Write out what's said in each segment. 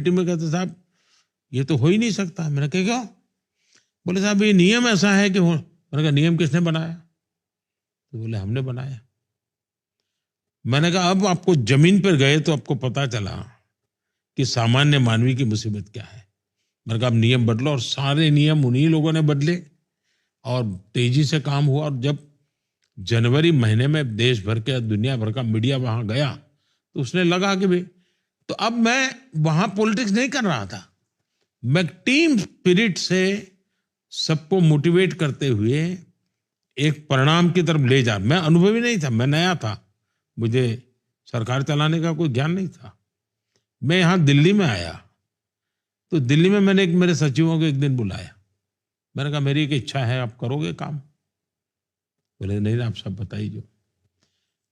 Meeting में कहते साहब ये तो हो ही नहीं सकता। मैंने कहा क्यों? बोले साहब ये नियम ऐसा है कि मैंने कहा नियम किसने बनाया? तो बोले हमने बनाया। मैंने कहा अब आपको जमीन पर गए तो आपको पता चला कि सामान्य मानवी की मुसीबत क्या है। मैंने कहा अब नियम बदलो, और सारे नियम उन्हीं लोगों ने बदले और तेजी से काम हुआ। और जब जनवरी महीने में देश भर के दुनिया भर का मीडिया वहां गया तो उसने लगा कि भाई, तो अब मैं वहां पॉलिटिक्स नहीं कर रहा था, मैं टीम स्पिरिट से सबको मोटिवेट करते हुए एक परिणाम की तरफ ले जा। मैं अनुभवी नहीं था, मैं नया था, मुझे सरकार चलाने का कोई ज्ञान नहीं था। मैं यहां दिल्ली में आया तो दिल्ली में मैंने मेरे सचिवों को एक दिन बुलाया। मैंने कहा मेरी एक इच्छा है, आप करोगे काम? बोले नहीं, आप सब बताइए जो।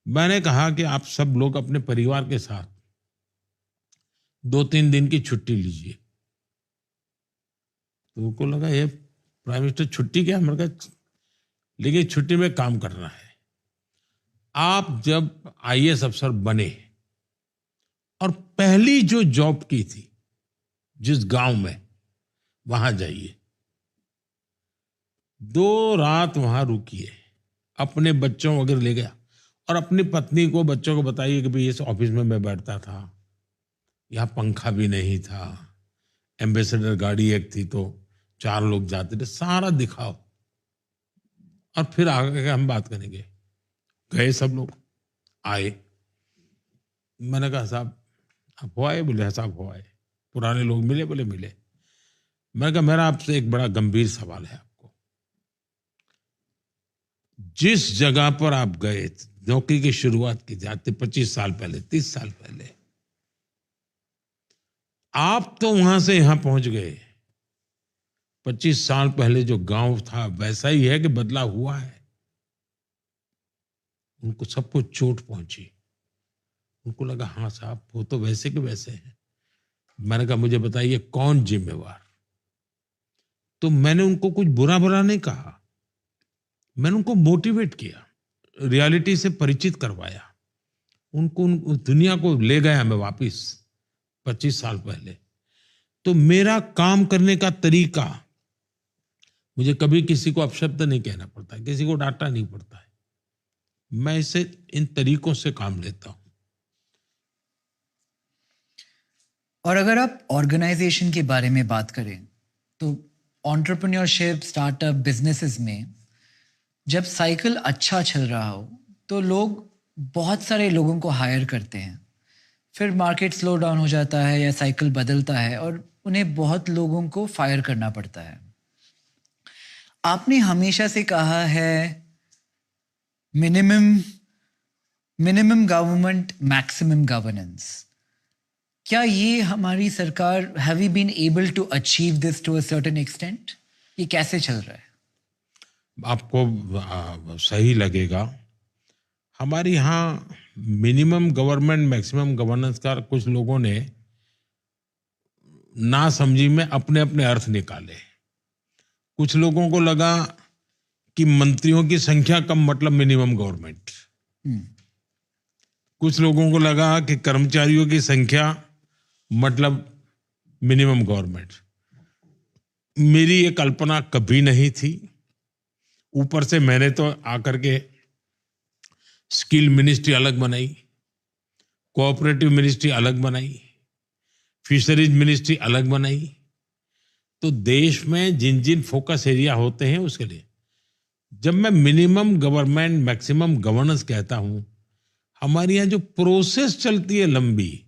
मैंने कहा कि आप सब लोग अपने परिवार के साथ 2-3 दिन की छुट्टी लीजिए। तो उनको लगा ये प्राइम मिनिस्टर छुट्टी क्या? मैंने कहा लेकिन छुट्टी में काम करना है। आप जब आईएएस अफसर बने और पहली जो जॉब की थी जिस गांव में, वहां जाइए, 2 रात वहां रुकिए, अपने बच्चों वगैरह ले गया और अपनी पत्नी को, बच्चों को बताइए कि भाई इस ऑफिस में मैं बैठता था, यहाँ पंखा भी नहीं था, एम्बेसडर गाड़ी एक थी तो 4 लोग जाते थे, सारा दिखाओ और फिर आगे हम बात करेंगे। गए सब लोग, आए। मैंने कहा साहब आप हो आए? बोले साहब हो आए। पुराने लोग मिले? बोले मिले। मैंने कहा मेरा आपसे एक बड़ा गंभीर सवाल है आपको। जिस जगह पर आप गए नौकरी की शुरुआत की जाती 25 साल पहले, 30 साल पहले, आप तो वहां से यहां पहुंच गए। 25 साल पहले जो गांव था वैसा ही है कि बदला हुआ है? उनको सबको चोट पहुंची। उनको लगा हाँ साहब वो तो वैसे के वैसे हैं। मैंने कहा मुझे बताइए कौन जिम्मेवार? तो मैंने उनको कुछ बुरा बुरा नहीं कहा, मैंने उनको मोटिवेट किया, रियलिटी से परिचित करवाया, उनको उन दुनिया को ले गया मैं वापिस 25 साल पहले। तो मेरा काम करने का तरीका, मुझे कभी किसी को अपशब्द नहीं कहना पड़ता, किसी को डांटना नहीं पड़ता है। मैं इसे इन तरीकों से काम लेता हूं। और अगर आप ऑर्गेनाइजेशन के बारे में बात करें तो एंटरप्रेन्योरशिप, स्टार्टअप, बिजनेसेस में जब साइकिल अच्छा चल रहा हो तो लोग बहुत सारे लोगों को हायर करते हैं, फिर मार्केट स्लो डाउन हो जाता है या साइकिल बदलता है और उन्हें बहुत लोगों को फायर करना पड़ता है। आपने हमेशा से कहा है मिनिमम गवर्नमेंट मैक्सिमम गवर्नेंस। क्या ये हमारी सरकार, have we been able to achieve this to a certain extent? ये कैसे चल रहा है? आपको सही लगेगा, हमारे यहाँ मिनिमम गवर्नमेंट मैक्सिमम गवर्नेंस का कुछ लोगों ने ना समझी में अपने अपने अर्थ निकाले। कुछ लोगों को लगा कि मंत्रियों की संख्या कम मतलब मिनिमम गवर्नमेंट, कुछ लोगों को लगा कि कर्मचारियों की संख्या मतलब मिनिमम गवर्नमेंट। मेरी ये कल्पना कभी नहीं थी। ऊपर से मैंने तो आकर के स्किल मिनिस्ट्री अलग बनाई, कोऑपरेटिव मिनिस्ट्री अलग बनाई, फिशरीज मिनिस्ट्री अलग बनाई। तो देश में जिन जिन फोकस एरिया होते हैं उसके लिए, जब मैं मिनिमम गवर्नमेंट मैक्सिमम गवर्नेंस कहता हूं, हमारे यहाँ जो प्रोसेस चलती है लंबी,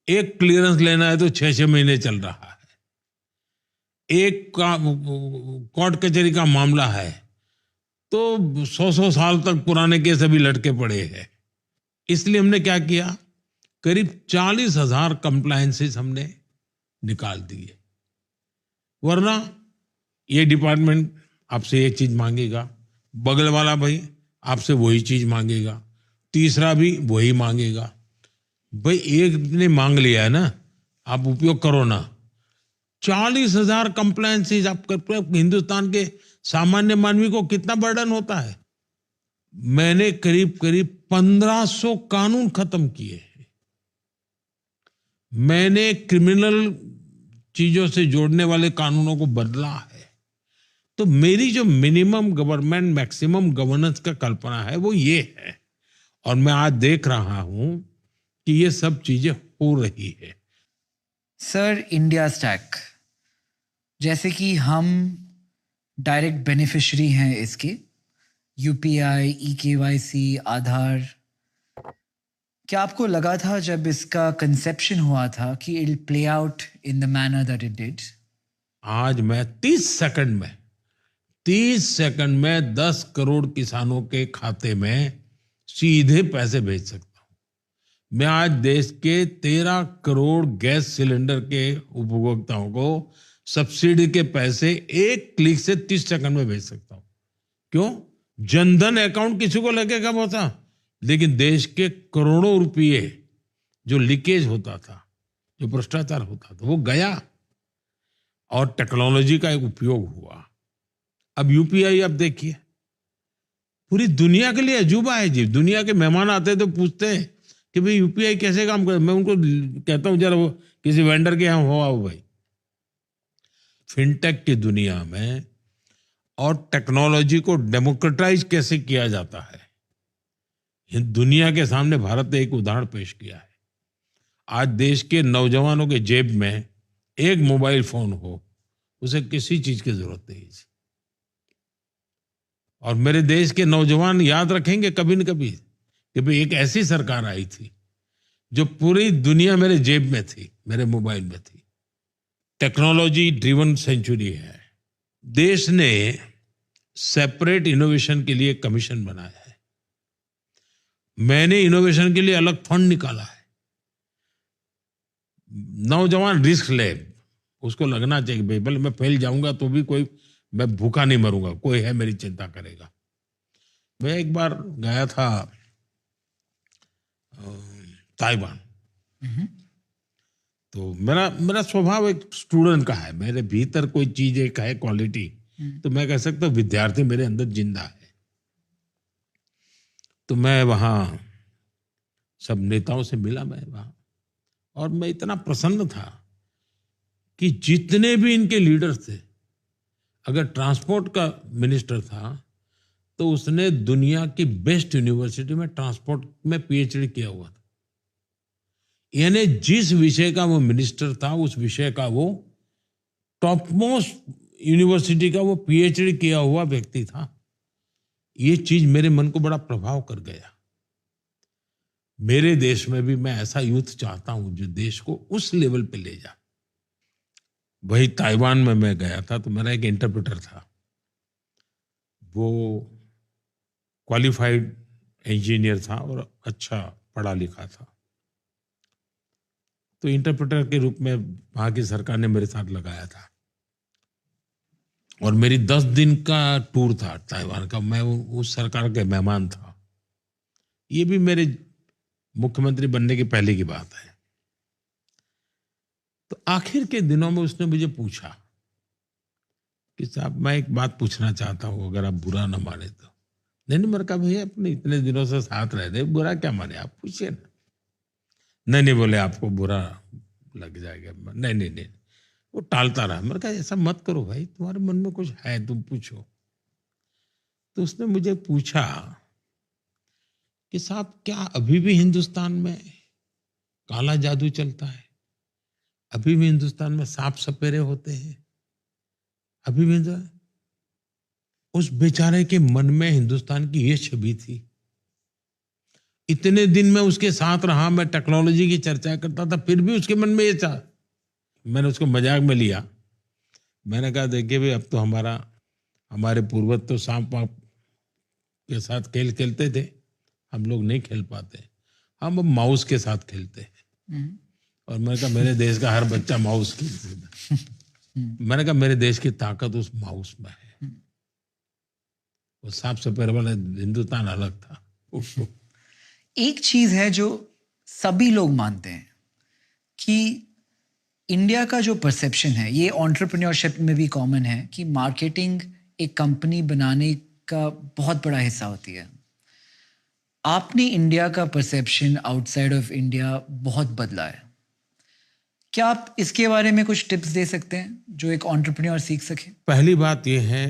एक क्लियरेंस लेना है तो 6-6 महीने चल रहा है, एक का कोर्ट कचहरी का मामला है तो 100-100 साल तक पुराने केस अभी लटके पड़े हैं। इसलिए हमने क्या किया, करीब 40,000 कंप्लायंसेस हमने निकाल दिए। वरना ये डिपार्टमेंट आपसे एक चीज मांगेगा, बगल वाला भाई आपसे वही चीज मांगेगा, तीसरा भी वही मांगेगा। भाई एक ने मांग लिया है ना, आप उपयोग करो ना। 40,000 कंप्लायंसेस आप हिंदुस्तान के सामान्य मानवी को कितना बर्डन होता है। मैंने करीब करीब 1500 कानून खत्म किए हैं। मैंने क्रिमिनल चीजों से जोड़ने वाले कानूनों को बदला है। तो मेरी जो मिनिमम गवर्नमेंट मैक्सिमम गवर्नेंस का कल्पना है वो ये है, और मैं आज देख रहा हूं कि ये सब चीजें हो रही है। सर, इंडिया स्टैक, जैसे कि हम डायरेक्ट बेनिफिशियरी हैं इसके, यूपीआई, ई-केवाईसी, आधार, क्या आपको लगा था जब इसका कंसेप्शन हुआ था कि it will play out in the manner that it did? आज मैं 30 सेकंड में 10 करोड़ किसानों के खाते में सीधे पैसे भेज सकता हूं। मैं आज देश के 13 करोड़ गैस सिलेंडर के उपभोक्ताओं को सब्सिडी के पैसे एक क्लिक से 30 सेकंड में भेज सकता हूं। क्यों? जनधन अकाउंट किसी को लगे कब होता, लेकिन देश के करोड़ों रुपये जो लीकेज होता था, जो भ्रष्टाचार होता था, वो गया और टेक्नोलॉजी का एक उपयोग हुआ। अब यूपीआई आप देखिए, पूरी दुनिया के लिए अजूबा है जी। दुनिया के मेहमान आते हैं तो पूछते हैं कि भाई यूपीआई कैसे काम करे। मैं उनको कहता हूं जरा वो किसी वेंडर के यहाँ हो आओ भाई। फिनटेक की दुनिया में और टेक्नोलॉजी को डेमोक्रेटाइज कैसे किया जाता है, ये दुनिया के सामने भारत ने एक उदाहरण पेश किया है। आज देश के नौजवानों के जेब में एक मोबाइल फोन हो, उसे किसी चीज की जरूरत नहीं है। और मेरे देश के नौजवान याद रखेंगे कभी न कभी कि भाई एक ऐसी सरकार आई थी जो पूरी दुनिया मेरे जेब में थी, मेरे मोबाइल में थी। टेक्नोलॉजी ड्रिवन सेंचुरी है। देश ने सेपरेट इनोवेशन के लिए कमीशन बनाया है। मैंने इनोवेशन के लिए अलग फंड निकाला है। नौजवान रिस्क ले, उसको लगना चाहिए भाई भले मैं फैल जाऊंगा तो भी कोई, मैं भूखा नहीं मरूंगा, कोई है मेरी चिंता करेगा। मैं एक बार गया था ताइवान। तो मेरा स्वभाव एक स्टूडेंट का है, मेरे भीतर कोई चीज एक है क्वालिटी, तो मैं कह सकता हूँ विद्यार्थी मेरे अंदर जिंदा है। तो मैं वहां सब नेताओं से मिला, मैं वहां, और मैं इतना प्रसन्न था कि जितने भी इनके लीडर्स थे, अगर ट्रांसपोर्ट का मिनिस्टर था तो उसने दुनिया की बेस्ट यूनिवर्सिटी में ट्रांसपोर्ट में पीएचडी किया हुआ था। यानी जिस विषय का वो मिनिस्टर था, उस विषय का वो टॉप मोस्ट यूनिवर्सिटी का वो पीएचडी किया हुआ व्यक्ति था। ये चीज मेरे मन को बड़ा प्रभाव कर गया। मेरे देश में भी मैं ऐसा यूथ चाहता हूं जो देश को उस लेवल पे ले जाए। वही ताइवान में मैं गया था तो मेरा एक इंटरप्रेटर था, वो क्वालिफाइड इंजीनियर था और अच्छा पढ़ा लिखा था। तो इंटरप्रेटर के रूप में वहां की सरकार ने मेरे साथ लगाया था और मेरी 10 दिन का टूर था ताइवान का। मैं उस सरकार के मेहमान था। ये भी मेरे मुख्यमंत्री बनने की पहले की बात है। तो आखिर के दिनों में उसने मुझे पूछा कि साहब मैं एक बात पूछना चाहता हूं, अगर आप बुरा ना माने तो। नहीं, मैंने कहा भैया अपने इतने दिनों से साथ रह रहे, बुरा क्या माने, आप पूछिए ना। नहीं बोले आपको बुरा लग जाएगा। नहीं, वो टालता रहा। मैंने कहा ऐसा मत करो भाई, तुम्हारे मन में कुछ है, तुम पूछो। तो उसने मुझे पूछा कि साहब क्या अभी भी हिंदुस्तान में काला जादू चलता है? अभी भी हिंदुस्तान में सांप सपेरे होते हैं? अभी भी? उस बेचारे के मन में हिंदुस्तान की ये छवि थी। इतने दिन में उसके साथ रहा, मैं टेक्नोलॉजी की चर्चा करता था, फिर भी उसके मन में ये था। मैंने उसको मजाक में लिया। मैंने कहा देखिए भाई, अब तो हमारे पूर्वज तो सांप वाप के साथ खेल खेलते थे, हम लोग नहीं खेल पाते, हम अब माउस के साथ खेलते हैं। और मैंने कहा मेरे देश का हर बच्चा माउस खेलता है। मैंने कहा मेरे देश की ताकत उस माउस में है। वो सांप सपेरे वाला हिंदुस्तान अलग था। एक चीज है जो सभी लोग मानते हैं कि इंडिया का जो परसेप्शन है, ये एंटरप्रेन्योरशिप में भी कॉमन है, कि मार्केटिंग एक कंपनी बनाने का बहुत बड़ा हिस्सा होती है। आपने इंडिया का परसेप्शन आउटसाइड ऑफ इंडिया बहुत बदला है। क्या आप इसके बारे में कुछ टिप्स दे सकते हैं जो एक एंटरप्रेन्योर सीख सके? पहली बात यह है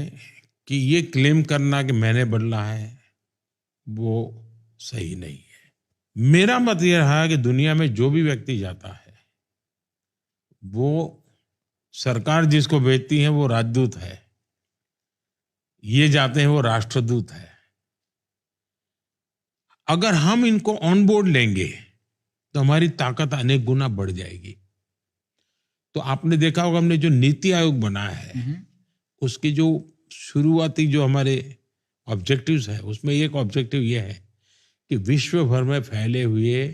कि ये क्लेम करना कि मैंने बदला है वो सही नहीं है। मेरा मत ये रहा है कि दुनिया में जो भी व्यक्ति जाता है वो सरकार जिसको भेजती है वो राजदूत है, ये जाते हैं वो राष्ट्रदूत है। अगर हम इनको ऑन बोर्ड लेंगे तो हमारी ताकत अनेक गुना बढ़ जाएगी। तो आपने देखा होगा हमने जो नीति आयोग बनाया है उसकी जो शुरुआती जो हमारे ऑब्जेक्टिव्स है उसमें एक ऑब्जेक्टिव ये है कि विश्व भर में फैले हुए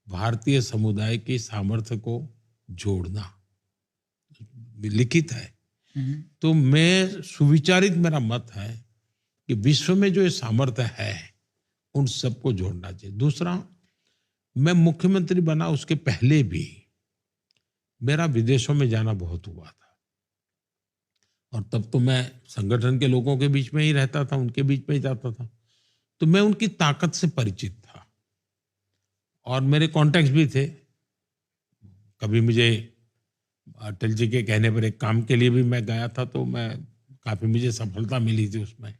भारतीय समुदाय की सामर्थ्य को जोड़ना, लिखित है। तो मैं सुविचारित मेरा मत है कि विश्व में जो ये सामर्थ्य है उन सबको जोड़ना चाहिए। दूसरा, मैं मुख्यमंत्री बना उसके पहले भी मेरा विदेशों में जाना बहुत हुआ था और तब तो मैं संगठन के लोगों के बीच में ही रहता था, उनके बीच में ही जाता था, तो मैं उनकी ताकत से परिचित था और मेरे कॉन्टैक्ट्स भी थे। कभी मुझे अटल जी के कहने पर एक काम के लिए भी मैं गया था तो मैं काफी मुझे सफलता मिली थी उसमें।